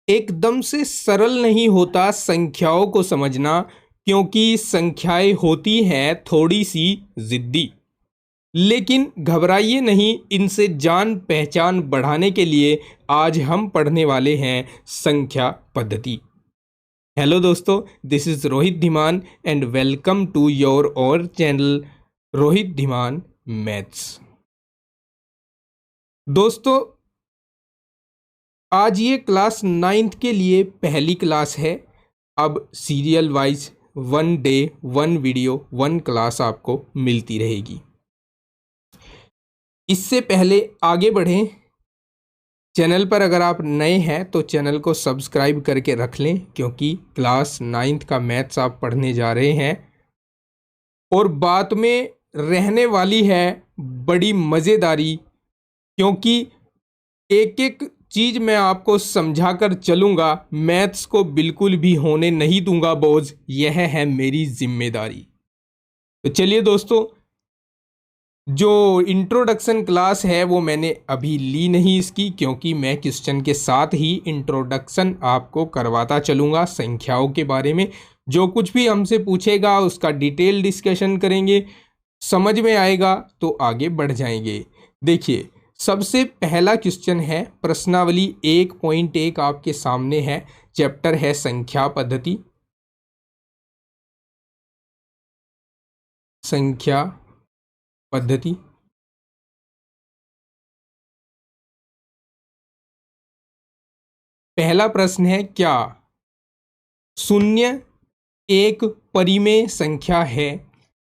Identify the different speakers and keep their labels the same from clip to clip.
Speaker 1: एकदम से सरल नहीं होता संख्याओं को समझना, क्योंकि संख्याएं होती हैं थोड़ी सी जिद्दी। लेकिन घबराइए नहीं, इनसे जान पहचान बढ़ाने के लिए आज हम पढ़ने वाले हैं संख्या पद्धति। हेलो दोस्तों, this is Rohit Dhiman and welcome to your और चैनल रोहित धीमान मैथ्स। दोस्तों, आज ये क्लास 9th के लिए पहली क्लास है। अब serial wise 1 day 1 video 1 class आपको मिलती रहेगी। इससे पहले आगे बढ़ें, चैनल पर अगर आप नए हैं तो चैनल को सब्सक्राइब करके रख लें, क्योंकि क्लास 9th का मैथ्स आप पढ़ने जा रहे हैं और बात में रहने वाली है बड़ी मज़ेदारी, क्योंकि एक एक चीज़ मैं आपको समझा कर चलूँगा। मैथ्स को बिल्कुल भी होने नहीं दूंगा बोझ, यह है मेरी जिम्मेदारी। तो चलिए दोस्तों, जो इंट्रोडक्शन क्लास है वो मैंने अभी ली नहीं इसकी, क्योंकि मैं क्वेश्चन के साथ ही इंट्रोडक्शन आपको करवाता चलूँगा संख्याओं के बारे में। जो कुछ भी हमसे पूछेगा उसका डिटेल डिस्कशन करेंगे, समझ में आएगा तो आगे बढ़ जाएंगे। देखिए, सबसे पहला क्वेश्चन है प्रश्नावली 1.1 आपके सामने है। चैप्टर है संख्या पद्धति। संख्या पद्धति। पहला प्रश्न है, क्या शून्य एक परिमेय संख्या है?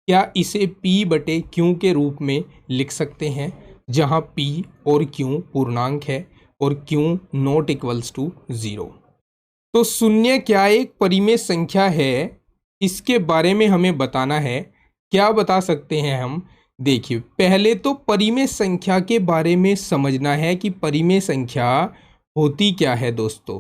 Speaker 1: क्या इसे p बटे q के रूप में लिख सकते हैं, जहां p और q पूर्णांक है और q नॉट इक्वल्स टू 0। तो शून्य क्या एक परिमेय संख्या है, इसके बारे में हमें बताना है। क्या बता सकते हैं हम? देखिए, पहले तो परिमेय संख्या के बारे में समझना है कि परिमेय संख्या होती क्या है दोस्तों।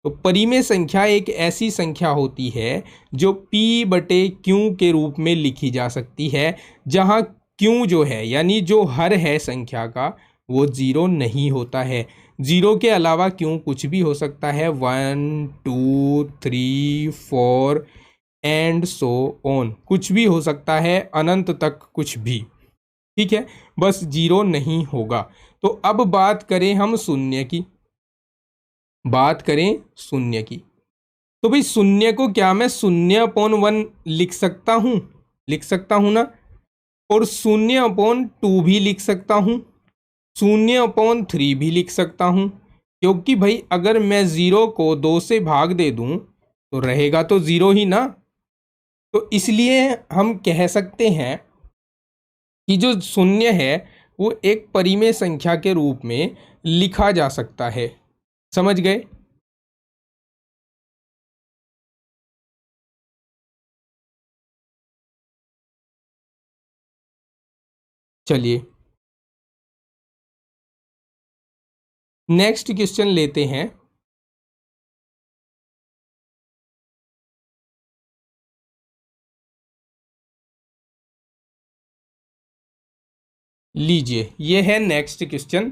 Speaker 1: तो परिमेय संख्या एक ऐसी संख्या होती है जो p बटे q के रूप में लिखी जा सकती है, जहां q जो है यानी जो हर है संख्या का वो 0 नहीं होता है। 0 के अलावा q कुछ भी हो सकता है, 1 2 3 4 एंड सो ऑन, कुछ भी हो सकता है, अनंत तक कुछ भी। ठीक है, बस 0 नहीं होगा। तो अब बात करें हम शून्य की, तो भाई शून्य को क्या मैं 0/1 लिख सकता हूँ? लिख सकता हूँ ना। और 0/2 भी लिख सकता हूँ, 0/3 भी लिख सकता हूँ, क्योंकि भाई अगर मैं 0 को 2 से भाग दे दूँ तो रहेगा तो 0 ही ना। तो इसलिए हम कह सकते हैं कि जो शून्य है वो एक परिमेय संख्या के रूप में लिखा जा सकता है। समझ गए? चलिए नेक्स्ट क्वेश्चन लेते हैं। लीजिए, ये है नेक्स्ट क्वेश्चन।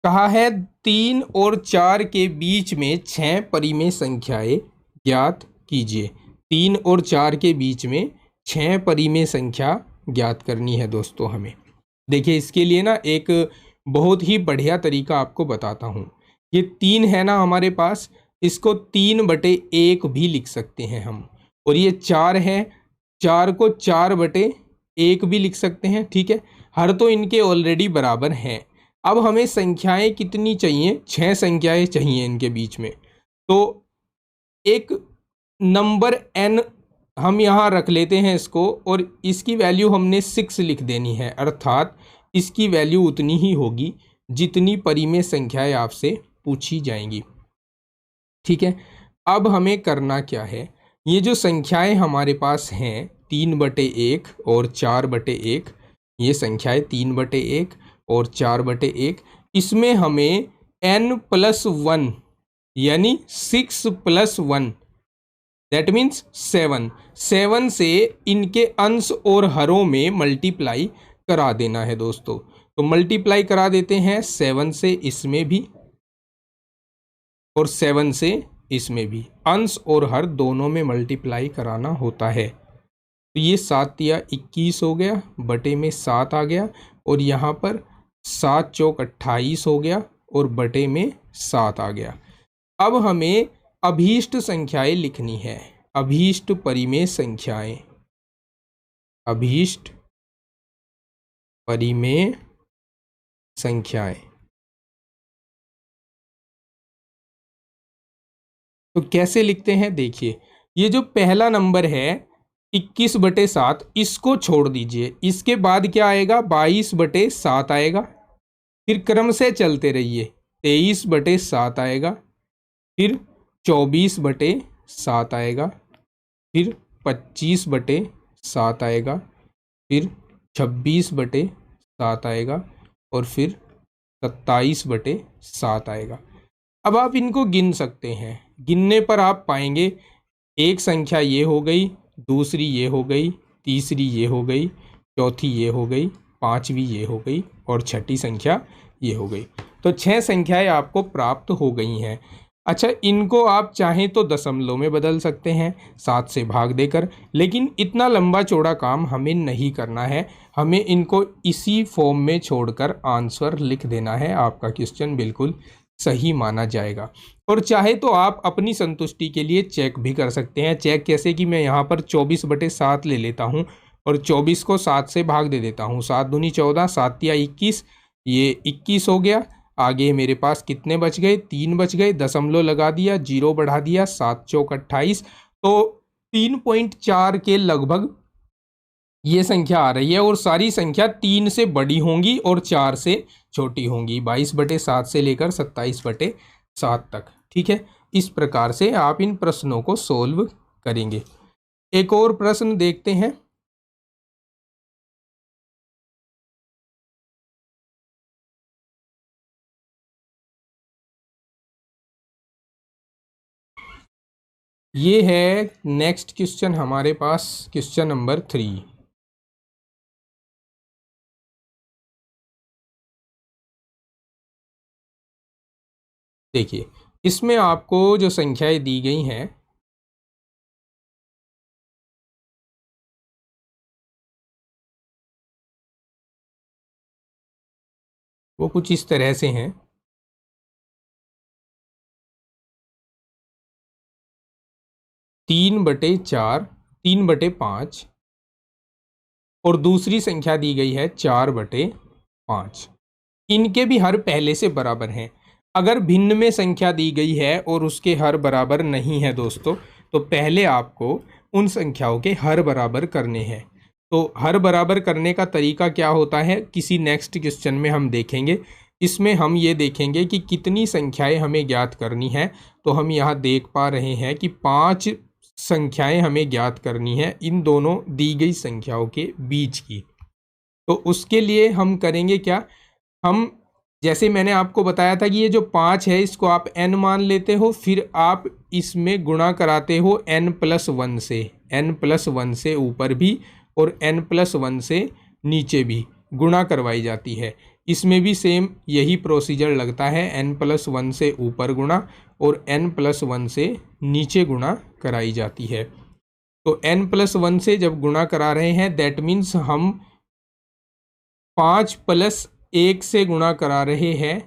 Speaker 1: कहा है 3 और 4 के बीच में 6 परिमेय संख्याएं ज्ञात कीजिए। 3 और 4 के बीच में 6 परिमेय संख्या ज्ञात करनी है दोस्तों हमें। देखिए, इसके लिए ना एक बहुत ही बढ़िया तरीका आपको बताता हूँ। ये 3 है ना हमारे पास, इसको 3/1 भी लिख सकते हैं हम। और ये 4 है, 4 को 4/1 भी लिख सकते हैं। ठीक है, हर तो इनके ऑलरेडी बराबर हैं। अब हमें संख्याएं कितनी चाहिए? 6 संख्याएं चाहिए इनके बीच में। तो एक नंबर n हम यहाँ रख लेते हैं इसको, और इसकी वैल्यू हमने 6 लिख देनी है, अर्थात इसकी वैल्यू उतनी ही होगी जितनी परिमेय संख्याएं आपसे पूछी जाएंगी। ठीक है, अब हमें करना क्या है? ये जो संख्याएं हमारे पास हैं 3/1 और 4/1, ये संख्याएं 3/1 और 4/1, इसमें हमें n+1 यानी 6+1 दैट मीन्स 7 से इनके अंश और हरों में मल्टीप्लाई करा देना है दोस्तों। तो मल्टीप्लाई करा देते हैं 7 से इसमें भी और 7 से इसमें भी अंश और हर दोनों में मल्टीप्लाई कराना होता है। तो ये 7 या 21 हो गया, बटे में 7 आ गया, और यहाँ पर 7 चौक 28 हो गया और बटे में 7 आ गया। अब हमें अभीष्ट संख्याएं लिखनी है, अभीष्ट परिमेय संख्याएं, अभीष्ट परिमेय संख्याएं। तो कैसे लिखते हैं, देखिए ये जो पहला नंबर है 21/7, इसको छोड़ दीजिए, इसके बाद क्या आएगा 22/7 आएगा, फिर क्रम से चलते रहिए 23/7 आएगा, फिर 24/7 आएगा, फिर 25/7 आएगा, फिर 26/7 आएगा, और फिर 27/7 आएगा। अब आप इनको गिन सकते हैं, गिनने पर आप पाएंगे एक संख्या ये हो गई, दूसरी ये हो गई, तीसरी ये हो गई, चौथी ये हो गई, पांचवी ये हो गई, और छठी संख्या ये हो गई। तो 6 संख्याएं आपको प्राप्त हो गई हैं। अच्छा, इनको आप चाहें तो दशमलव में बदल सकते हैं 7 से भाग देकर, लेकिन इतना लंबा चौड़ा काम हमें नहीं करना है, हमें इनको इसी फॉर्म में छोड़कर आंसर लिख देना है। आपका क्वेश्चन बिल्कुल सही माना जाएगा। और चाहे तो आप अपनी संतुष्टि के लिए चेक भी कर सकते हैं। चेक कैसे कि मैं यहाँ पर 24/7 ले लेता हूँ और 24 को 7 से भाग दे देता हूँ। 7 दूनी 14, 7 या 21, ये 21 हो गया। आगे मेरे पास कितने बच गए, 3 बच गए, दशमलव लगा दिया, 0 बढ़ा दिया, 7 चौक 28, तो 3.4 के लगभग ये संख्या आ रही है। और सारी संख्या 3 से बड़ी होंगी और 4 से छोटी होंगी, 22/7 से लेकर 27/7 तक। ठीक है, इस प्रकार से आप इन प्रश्नों को सोल्व करेंगे। एक और प्रश्न देखते हैं। ये है नेक्स्ट क्वेश्चन हमारे पास, क्वेश्चन नंबर 3। देखिए, इसमें आपको जो संख्याएं दी गई हैं वो कुछ इस तरह से हैं। 3/4, 3/5, और दूसरी संख्या दी गई है 4/5। इनके भी हर पहले से बराबर हैं। अगर भिन्न में संख्या दी गई है और उसके हर बराबर नहीं है दोस्तों, तो पहले आपको उन संख्याओं के हर बराबर करने हैं। तो हर बराबर करने का तरीका क्या होता है, किसी नेक्स्ट क्वेश्चन में हम देखेंगे। इसमें हम ये देखेंगे कि कितनी संख्याएं हमें ज्ञात करनी है। तो हम यहाँ देख पा रहे हैं कि 5 संख्याएं हमें ज्ञात करनी है इन दोनों दी गई संख्याओं के बीच की। तो उसके लिए हम करेंगे क्या, हम जैसे मैंने आपको बताया था कि ये जो 5 है इसको आप n मान लेते हो, फिर आप इसमें गुणा कराते हो n+1 से, n+1 से ऊपर भी और n+1 से नीचे भी गुणा करवाई जाती है। इसमें भी सेम यही प्रोसीजर लगता है, n+1 से ऊपर गुणा और n+1 से नीचे गुणा कराई जाती है। तो n+1 से जब गुणा करा रहे हैं, दैट मीन्स हम 5+1 से गुणा करा रहे हैं,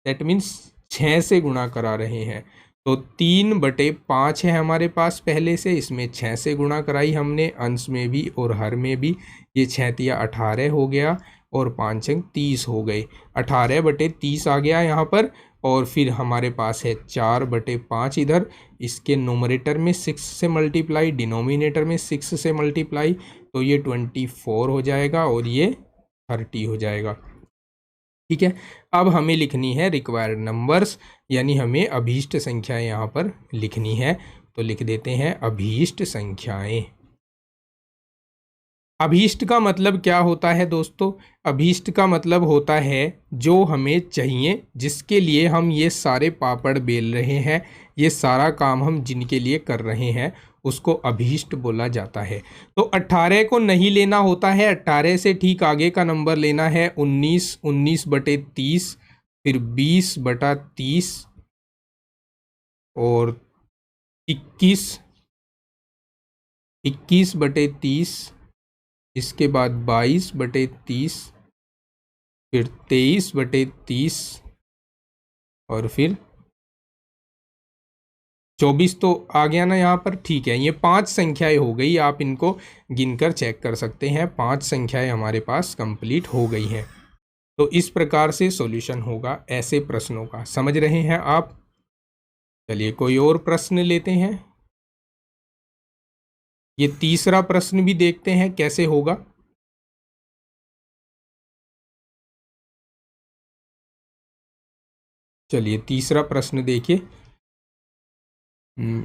Speaker 1: दैट मीन्स 6 से गुणा करा रहे हैं। तो 3/5 है हमारे पास पहले से, इसमें 6 से गुणा कराई हमने, अंश में भी और हर में भी। ये 6 या 18 हो गया और 5 अंक 30 हो गए, 18/30 आ गया यहाँ पर। और फिर हमारे पास है 4/5 इधर, इसके नोमरेटर में 6 से मल्टीप्लाई, डिनोमिनेटर में 6 से मल्टीप्लाई, तो ये 24 हो जाएगा और ये 30 हो जाएगा। ठीक है, अब हमें लिखनी है रिक्वायर्ड नंबर्स, यानी हमें अभीष्ट संख्याएं यहाँ पर लिखनी है। तो लिख देते हैं अभीष्ट संख्याएं। अभीष्ट का मतलब क्या होता है दोस्तों, अभीष्ट का मतलब होता है जो हमें चाहिए, जिसके लिए हम ये सारे पापड़ बेल रहे हैं, ये सारा काम हम जिनके लिए कर रहे हैं, उसको अभीष्ट बोला जाता है। तो 18 को नहीं लेना होता है, 18 से ठीक आगे का नंबर लेना है 19, 19/30, फिर 20/30, और 21, 21/30, इसके बाद 22/30, फिर 23/30 और फिर 24 तो आ गया ना यहाँ पर। ठीक है, ये 5 संख्याएं हो गई, आप इनको गिनकर चेक कर सकते हैं। 5 संख्याएं हमारे पास कंप्लीट हो गई हैं। तो इस प्रकार से सॉल्यूशन होगा ऐसे प्रश्नों का, समझ रहे हैं आप। चलिए कोई और प्रश्न लेते हैं। ये तीसरा प्रश्न भी देखते हैं कैसे होगा। चलिए तीसरा प्रश्न देखिए।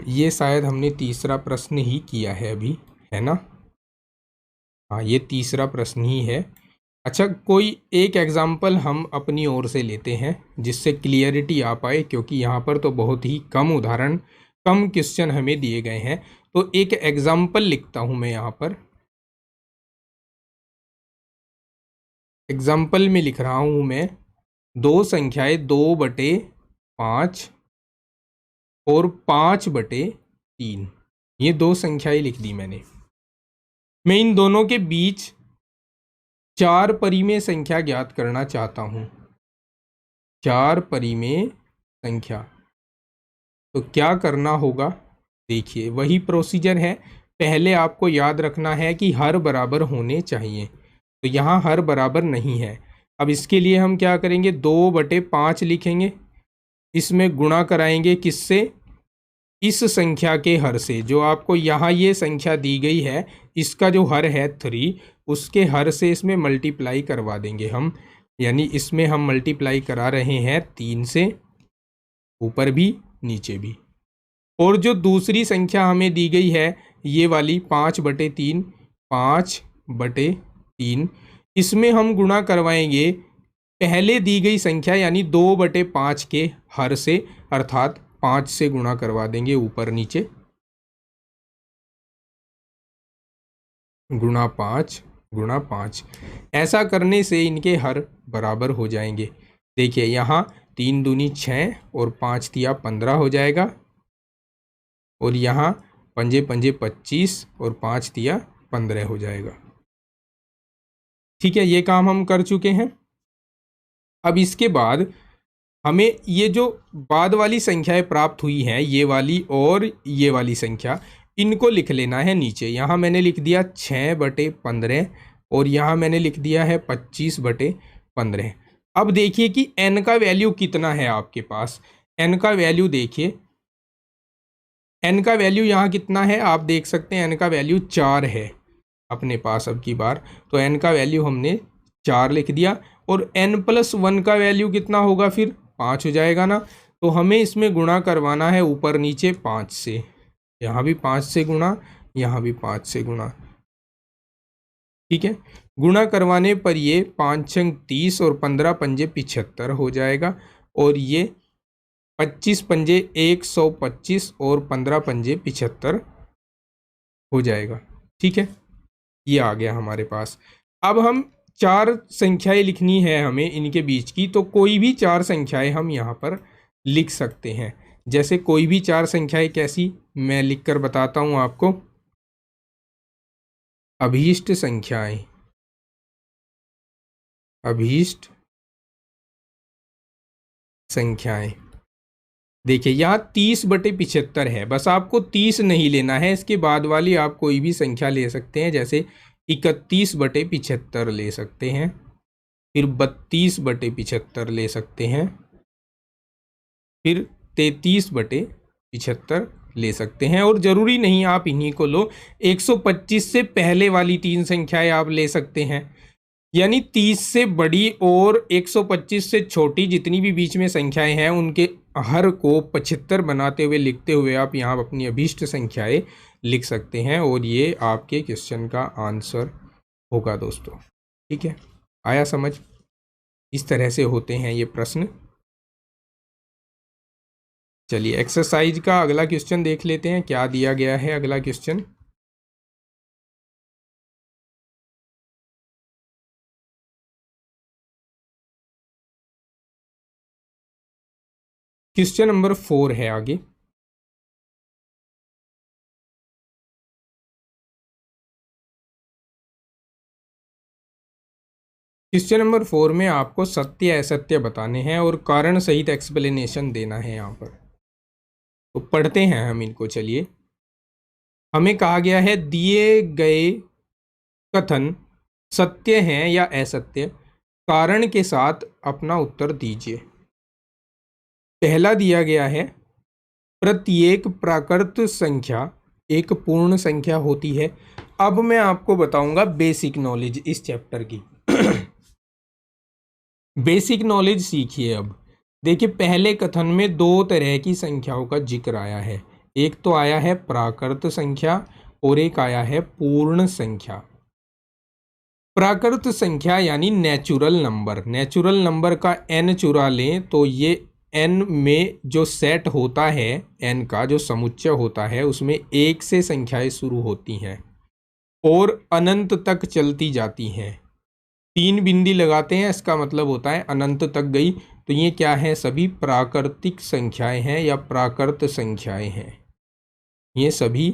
Speaker 1: ये शायद हमने तीसरा प्रश्न ही किया है अभी, है ना। हाँ, ये तीसरा प्रश्न ही है। अच्छा, कोई एक एग्जाम्पल हम अपनी ओर से लेते हैं जिससे क्लियरिटी आ पाए, क्योंकि यहाँ पर तो बहुत ही कम उदाहरण, कम क्वेश्चन हमें दिए गए हैं। तो एक एग्जाम्पल लिखता हूँ मैं यहाँ पर। एग्जाम्पल में लिख रहा हूँ मैं, 2 संख्याएं 2/5 और 5/3, ये 2 संख्याएं लिख दी मैंने। मैं इन दोनों के बीच 4 परिमेय संख्या ज्ञात करना चाहता हूँ। 4 परिमेय संख्या, तो क्या करना होगा। देखिए वही प्रोसीजर है। पहले आपको याद रखना है कि हर बराबर होने चाहिए, तो यहाँ हर बराबर नहीं है। अब इसके लिए हम क्या करेंगे, 2/5 लिखेंगे, इसमें गुणा कराएंगे किससे, इस संख्या के हर से। जो आपको यहाँ ये संख्या दी गई है, इसका जो हर है 3, उसके हर से इसमें मल्टीप्लाई करवा देंगे हम। यानी इसमें हम मल्टीप्लाई करा रहे हैं 3 से, ऊपर भी नीचे भी। और जो दूसरी संख्या हमें दी गई है, ये वाली 5/3, 5/3, इसमें हम गुणा करवाएंगे पहले दी गई संख्या यानी 2/5 के हर से, अर्थात 5 से गुणा करवा देंगे ऊपर नीचे, गुणा 5 गुणा 5। ऐसा करने से इनके हर बराबर हो जाएंगे। देखिए यहाँ 3 दूनी 6 और 5 तिया 15 हो जाएगा, और यहाँ 5 5 25 और 5 तिया 15 हो जाएगा। ठीक है, ये काम हम कर चुके हैं। अब इसके बाद हमें ये जो बाद वाली संख्याएं प्राप्त हुई हैं, ये वाली और ये वाली संख्या, इनको लिख लेना है नीचे। यहाँ मैंने लिख दिया 6/15 और यहाँ मैंने लिख दिया है 25/15। अब देखिए कि n का वैल्यू कितना है आपके पास। n का वैल्यू देखिए, n का वैल्यू यहाँ कितना है आप देख सकते हैं। n का वैल्यू 4 है अपने पास अब की बार, तो n का वैल्यू हमने 4 लिख दिया। और n+1 का वैल्यू कितना होगा, फिर 5 हो जाएगा ना। तो हमें इसमें गुणा करवाना है ऊपर नीचे 5 से, यहाँ भी 5 से गुणा, यहाँ भी 5 से गुणा। ठीक है, गुणा करवाने पर ये 5 छंग 30 और 15 पंजे 75 हो जाएगा, और ये 25 पंजे 125 और 15 पंजे 75 हो जाएगा। ठीक है, ये आ गया हमारे पास। अब हम 4 संख्याएं लिखनी है हमें इनके बीच की, तो कोई भी 4 संख्याएं हम यहाँ पर लिख सकते हैं। जैसे कोई भी 4 संख्याएं कैसी, मैं लिखकर बताता हूँ आपको। अभीष्ट संख्याएं, अभीष्ट संख्याएं। देखिए यहाँ 30/75 है, बस आपको 30 नहीं लेना है, इसके बाद वाली आप कोई भी संख्या ले सकते हैं। जैसे 31/75 ले सकते हैं, फिर 32/75 ले सकते हैं, फिर 33/75 ले सकते हैं। और ज़रूरी नहीं आप इन्हीं को लो, 125 से पहले वाली 3 संख्याएं आप ले सकते हैं। यानी 30 से बड़ी और 125 से छोटी जितनी भी बीच में संख्याएं हैं, उनके हर को 75 बनाते हुए लिखते हुए आप यहाँ अपनी अभीष्ट संख्याएं लिख सकते हैं, और ये आपके क्वेश्चन का आंसर होगा दोस्तों। ठीक है, आया समझ। इस तरह से होते हैं ये प्रश्न। चलिए एक्सरसाइज का अगला क्वेश्चन देख लेते हैं, क्या दिया गया है अगला क्वेश्चन। क्वेश्चन नंबर 4 है आगे। क्वेश्चन नंबर 4 में आपको सत्य असत्य बताने हैं और कारण सहित एक्सप्लेनेशन देना है यहाँ पर। तो पढ़ते हैं हम इनको। चलिए, हमें कहा गया है दिए गए कथन सत्य हैं या असत्य, कारण के साथ अपना उत्तर दीजिए। पहला दिया गया है प्रत्येक प्राकृत संख्या एक पूर्ण संख्या होती है। अब मैं आपको बताऊंगा बेसिक नॉलेज इस चैप्टर की। बेसिक नॉलेज सीखिए। अब देखिए, पहले कथन में दो तरह की संख्याओं का जिक्र आया है। एक तो आया है प्राकृत संख्या और एक आया है पूर्ण संख्या। प्राकृत संख्या यानी नेचुरल नंबर। नेचुरल नंबर का n चुरा लें तो ये n में जो सेट होता है, n का जो समुच्चय होता है, उसमें एक से संख्याएं शुरू होती हैं और अनंत तक चलती जाती हैं। 3 बिंदी लगाते हैं, इसका मतलब होता है अनंत तक गई। तो ये क्या है? सभी प्राकृतिक संख्याएं हैं या प्राकृत संख्याएं हैं। ये सभी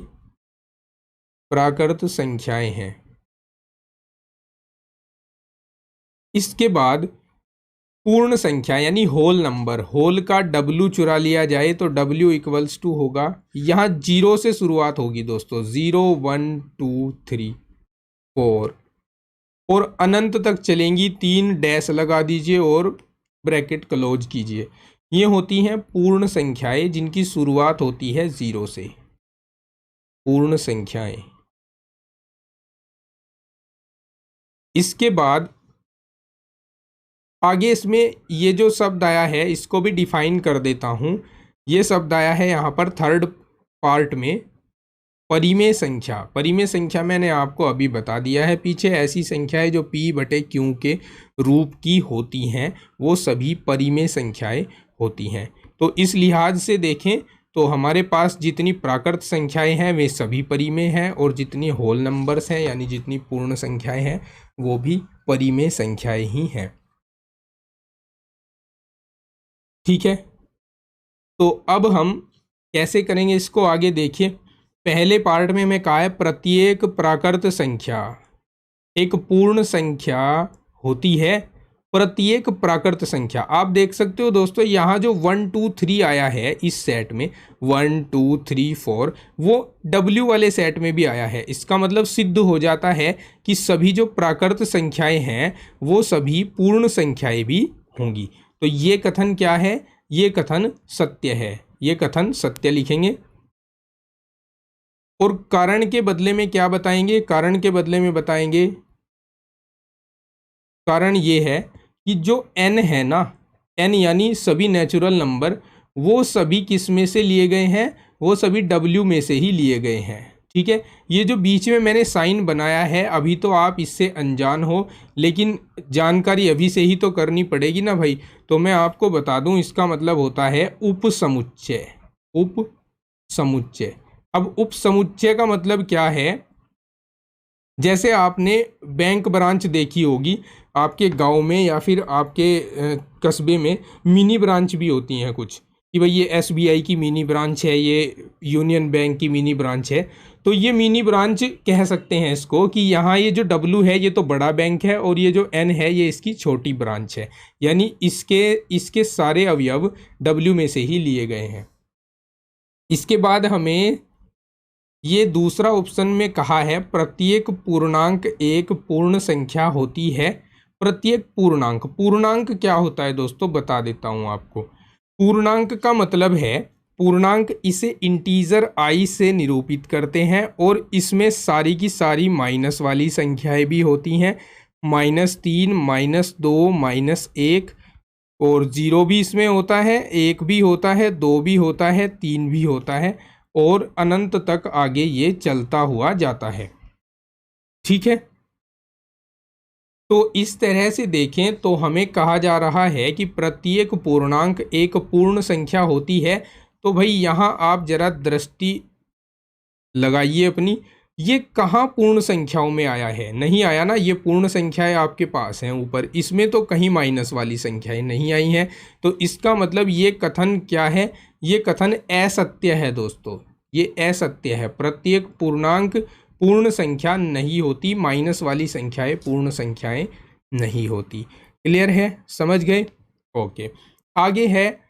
Speaker 1: प्राकृत संख्याएं हैं। इसके बाद पूर्ण संख्या यानी होल नंबर। होल का W चुरा लिया जाए तो W इक्वल्स टू होगा, यहाँ 0 से शुरुआत होगी दोस्तों, 0 1 2 3 4 और अनंत तक चलेंगी। 3 डैश लगा दीजिए और ब्रैकेट क्लोज कीजिए। ये होती हैं पूर्ण संख्याएं जिनकी शुरुआत होती है 0 से। पूर्ण संख्याएं। इसके बाद आगे इसमें ये जो शब्द आया है इसको भी डिफाइन कर देता हूँ। ये शब्द आया है यहाँ पर थर्ड पार्ट में, परिमेय संख्या। परिमेय संख्या मैंने आपको अभी बता दिया है पीछे। ऐसी संख्याएं जो p/q के रूप की होती हैं वो सभी परिमेय संख्याएं होती हैं। तो इस लिहाज से देखें तो हमारे पास जितनी प्राकृत संख्याएं हैं वे सभी परिमेय हैं और जितनी होल नंबर्स हैं यानी जितनी पूर्ण संख्याएं हैं वो भी परिमेय संख्याएं ही हैं। ठीक है, तो अब हम कैसे करेंगे इसको आगे देखिए। पहले पार्ट में मैं कहा है प्रत्येक प्राकृत संख्या एक पूर्ण संख्या होती है। प्रत्येक प्राकृत संख्या आप देख सकते हो दोस्तों, यहाँ जो 1 2 3 आया है इस सेट में, 1 2 3 4 वो W वाले सेट में भी आया है। इसका मतलब सिद्ध हो जाता है कि सभी जो प्राकृत संख्याएं हैं वो सभी पूर्ण संख्याएं भी होंगी। तो ये कथन क्या है? ये कथन सत्य है। ये कथन सत्य लिखेंगे। और कारण के बदले में क्या बताएंगे? कारण के बदले में बताएंगे, कारण ये है कि जो n है ना, n यानी सभी नेचुरल नंबर, वो सभी किस में से लिए गए हैं? वो सभी W में से ही लिए गए हैं। ठीक है, ये जो बीच में मैंने साइन बनाया है अभी तो आप इससे अनजान हो, लेकिन जानकारी अभी से ही तो करनी पड़ेगी ना भाई। तो मैं आपको बता दूं, इसका मतलब होता है उपसमुच्चय। उपसमुच्चय। अब उपसमुच्चय का मतलब क्या है? जैसे आपने बैंक ब्रांच देखी होगी आपके गांव में या फिर आपके कस्बे में, मिनी ब्रांच भी होती हैं कुछ, कि भाई ये SBI की मिनी ब्रांच है, ये यूनियन बैंक की मिनी ब्रांच है। तो ये मिनी ब्रांच कह सकते हैं इसको कि यहाँ ये जो W है ये तो बड़ा बैंक है और ये जो N है ये इसकी छोटी ब्रांच है, यानी इसके सारे अवयव W में से ही लिए गए हैं। इसके बाद हमें ये दूसरा ऑप्शन में कहा है प्रत्येक पूर्णांक एक पूर्ण संख्या होती है। प्रत्येक पूर्णांक, पूर्णांक क्या होता है दोस्तों बता देता हूँ आपको। पूर्णांक का मतलब है, पूर्णांक इसे इंटीजर i से निरूपित करते हैं और इसमें सारी की सारी माइनस वाली संख्याएं भी होती हैं। -3, -2, -1 और 0 भी इसमें होता है, 1 भी होता है, 2 भी होता है, 3 भी होता है और अनंत तक आगे ये चलता हुआ जाता है। ठीक है, तो इस तरह से देखें तो हमें कहा जा रहा है कि प्रत्येक पूर्णांक एक पूर्ण संख्या होती है। तो भाई यहाँ आप जरा दृष्टि लगाइए अपनी, ये कहाँ पूर्ण संख्याओं में आया है? नहीं आया ना। ये पूर्ण संख्याएं आपके पास हैं ऊपर, इसमें तो कहीं माइनस वाली संख्याएं नहीं आई हैं। तो इसका मतलब ये कथन क्या है? ये कथन असत्य है दोस्तों, ये असत्य है। प्रत्येक पूर्णांक पूर्ण संख्या नहीं होती, माइनस वाली संख्याएं पूर्ण संख्याएं नहीं होती। क्लियर है, समझ गए? ओके, आगे है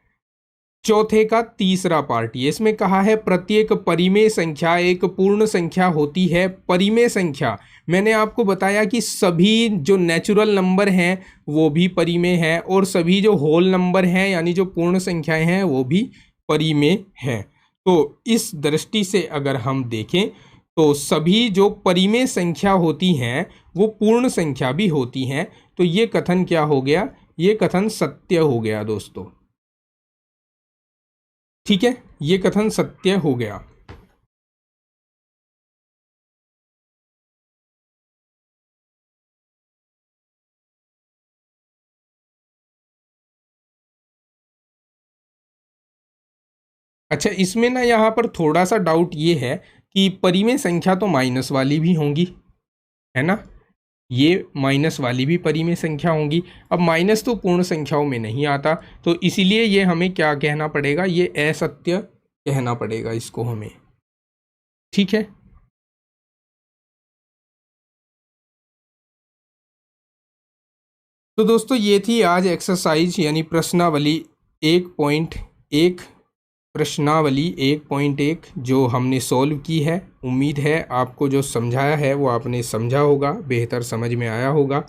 Speaker 1: चौथे का तीसरा पार्ट। ये इसमें कहा है प्रत्येक परिमेय संख्या एक पूर्ण संख्या होती है। परिमेय संख्या मैंने आपको बताया कि सभी जो नेचुरल नंबर हैं वो भी परिमेय हैं और सभी जो होल नंबर हैं यानी जो पूर्ण संख्याएं हैं वो भी परिमेय हैं। तो इस दृष्टि से अगर हम देखें तो सभी जो परिमेय संख्या होती हैं वो पूर्ण संख्या भी होती हैं। तो ये कथन क्या हो गया? ये कथन सत्य हो गया दोस्तों। ठीक है, ये कथन सत्य हो गया। अच्छा, इसमें ना यहाँ पर थोड़ा सा डाउट ये है कि परिमेय संख्या तो माइनस वाली भी होंगी, है ना? ये माइनस वाली भी परिमेय संख्या होंगी। अब माइनस तो पूर्ण संख्याओं में नहीं आता, तो इसीलिए ये हमें क्या कहना पड़ेगा? ये असत्य कहना पड़ेगा इसको हमें। ठीक है, तो दोस्तों ये थी आज एक्सरसाइज यानी प्रश्नावली 1.1, प्रश्नावली 1.1 जो हमने सॉल्व की है। उम्मीद है आपको जो समझाया है वो आपने समझा होगा, बेहतर समझ में आया होगा।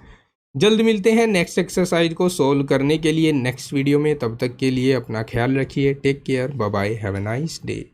Speaker 1: जल्द मिलते हैं नेक्स्ट एक्सरसाइज को सॉल्व करने के लिए नेक्स्ट वीडियो में। तब तक के लिए अपना ख्याल रखिए। Take care, bye bye, have a nice day.